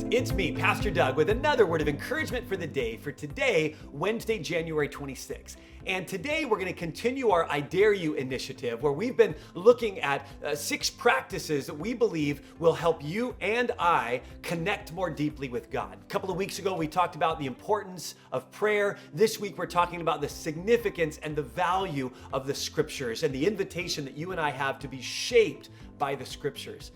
It's me, Pastor Doug, with another word of encouragement for the day for today, Wednesday, January 26th. And today we're going to continue our I Dare You initiative, where we've been looking at 6 practices that we believe will help you and I connect more deeply with God. A couple of weeks ago, we talked about the importance of prayer. This week, we're talking about the significance and the value of the scriptures and the invitation that you and I have to be shaped by the scriptures.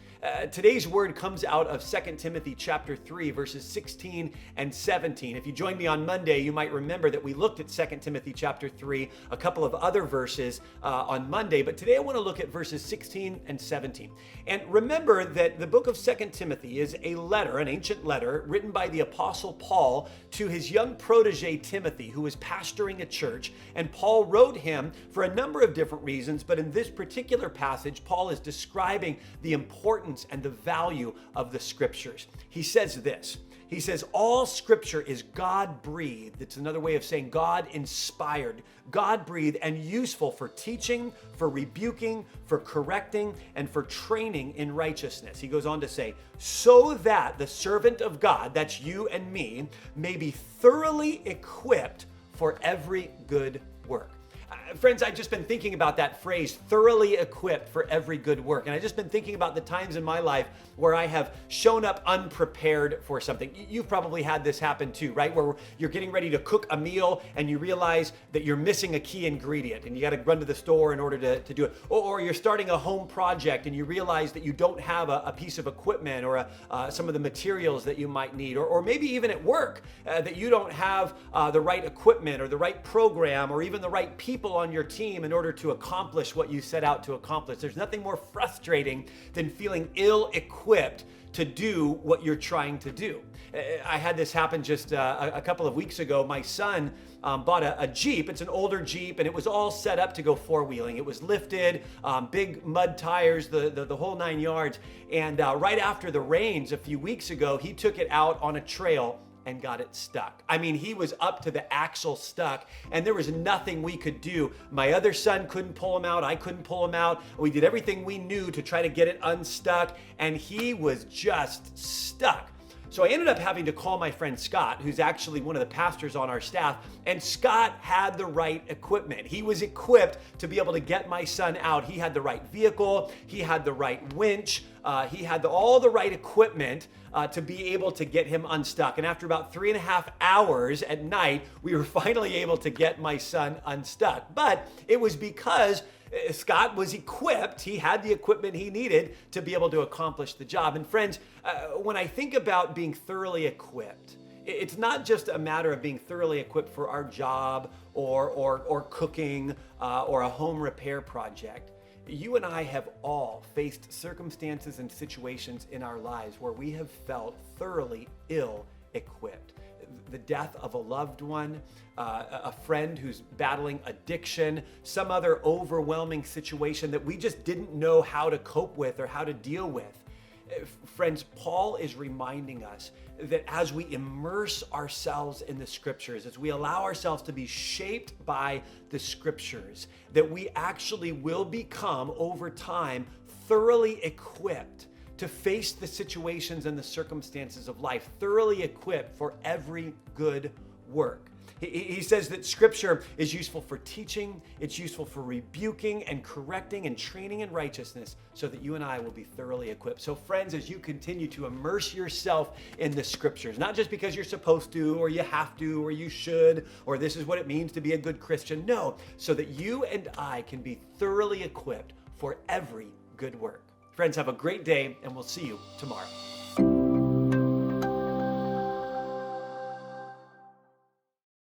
Today's word comes out of 2 Timothy chapter 3, verses 16 and 17. If you joined me on Monday, you might remember that we looked at 2 Timothy chapter 3, a couple of other verses on Monday, but today I want to look at verses 16 and 17. And remember that the book of 2 Timothy is a letter, an ancient letter, written by the Apostle Paul to his young protege Timothy, who was pastoring a church. And Paul wrote him for a number of different reasons, but in this particular passage, Paul is describing the importance and the value of the scriptures. He says this. He says, all scripture is God-breathed. It's another way of saying God-inspired, God-breathed, and useful for teaching, for rebuking, for correcting, and for training in righteousness. He goes on to say, so that the servant of God, that's you and me, may be thoroughly equipped for every good work. Friends, I've just been thinking about that phrase, thoroughly equipped for every good work. And I've just been thinking about the times in my life where I have shown up unprepared for something. You've probably had this happen too, right? Where you're getting ready to cook a meal and you realize that you're missing a key ingredient and you got to run to the store in order to do it. Or you're starting a home project and you realize that you don't have a piece of equipment or some of the materials that you might need. Or maybe even at work that you don't have the right equipment or the right program or even the right people on your team in order to accomplish what you set out to accomplish. There's nothing more frustrating than feeling ill-equipped to do what you're trying to do. I had this happen just a couple of weeks ago. My son bought a Jeep. It's an older Jeep, and it was all set up to go four-wheeling. It was lifted, big mud tires, the whole 9 yards. And right after the rains a few weeks ago, he took it out on a trail and got it stuck. I mean, he was up to the axle stuck, and there was nothing we could do. My other son couldn't pull him out. I couldn't pull him out. We did everything we knew to try to get it unstuck, and he was just stuck. So I ended up having to call my friend Scott, who's actually one of the pastors on our staff, and Scott had the right equipment. He was equipped to be able to get my son out. He had the right vehicle, he had the right winch, he had all the right equipment to be able to get him unstuck. And after about 3.5 hours at night, we were finally able to get my son unstuck. But it was because Scott was equipped. He had the equipment he needed to be able to accomplish the job. And friends, when I think about being thoroughly equipped, it's not just a matter of being thoroughly equipped for our job or cooking or a home repair project. You and I have all faced circumstances and situations in our lives where we have felt thoroughly ill-equipped. The death of a loved one, a friend who's battling addiction, some other overwhelming situation that we just didn't know how to cope with or how to deal with. Friends, Paul is reminding us that as we immerse ourselves in the scriptures, as we allow ourselves to be shaped by the scriptures, that we actually will become, over time, thoroughly equipped to face the situations and the circumstances of life, thoroughly equipped for every good work. He says that scripture is useful for teaching, it's useful for rebuking and correcting and training in righteousness so that you and I will be thoroughly equipped. So friends, as you continue to immerse yourself in the scriptures, not just because you're supposed to or you have to or you should or this is what it means to be a good Christian, no, so that you and I can be thoroughly equipped for every good work. Friends, have a great day, and we'll see you tomorrow.